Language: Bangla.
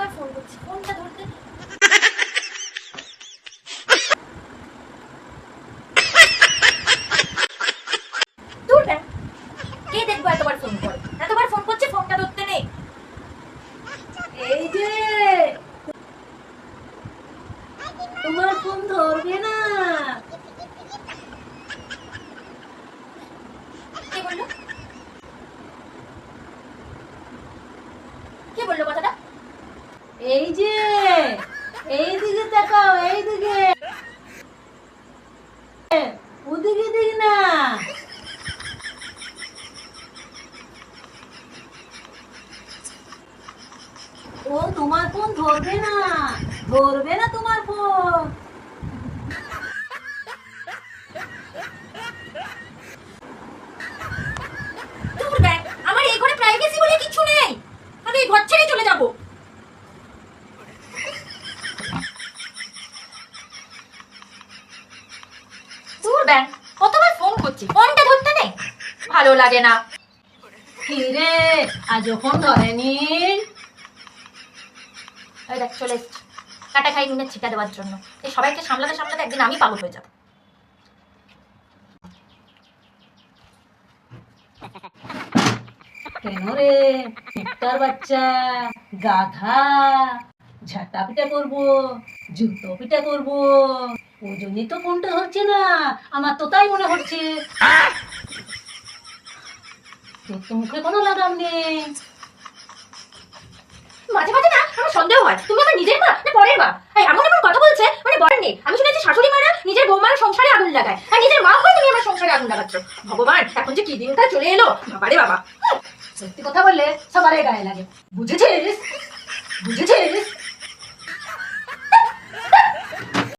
কতবার ফোন করছি, ফোনটা ধরতে। দূর ব্যাং, কে দেখবো এতবার ফোন করে, এতবার ফোন করছে, ফোনটা ধরতে নেই। এই যে তোমার ফোন ধরবে না। কে বললো, কে বললো কথাটা? এই যে এইদিকে তাকাও, এইদিকে, ওদিকে দিক না। ও তোমার ফোন ধরবে না, ধরবে না তোমার ফোন। দূর ব্যাং, আমার এই ঘরে প্রাইভেসি বলে কিছু নেই, আমি এই ঘর ছেড়ে চলে যাবো। দূর ব্যাং, কতবার ফোন করছি, ফোনটা ধরতে নেই, ভালো লাগে না। কি রে, আজও ফোন ধরেনি? এই দেখ চলে এসছি কাটা খাই নুনের ছিটা দেওয়ার জন্য। এই সবাইকে সামলাতে সামলাতে একদিন আমি পাগল হয়ে যাবো। কেন রে, কুত্তার বাচ্চা, গাধা, ঝাঁটা পিটা করবো, জুতো পিটা করবো, ওই জন্যই তো ফোনটা ধরছে না। আমার তো তাই মনে হচ্ছে। তোর তো মুখে কোনো লাগাম নেই। মাঝে মাঝে না আমার সন্দেহ হয় তুমি আমার নিজের মা না পরের মা। এই এমন এমন কথা বলছে, মানে বলেন নেই। আমি শুনেছি শাশুড়ি মারা নিজের বৌমার সংসারে আগুন লাগায়, আর নিজের মা হয়ে তুমি আমার সংসারে আগুন লাগাচ্ছ। ভগবান, এখন যে কি দিনটা চলে এলো, বাবারে বাবা। সত্যি কথা বললে সবারই গায়ে লাগে, বুঝেছিস?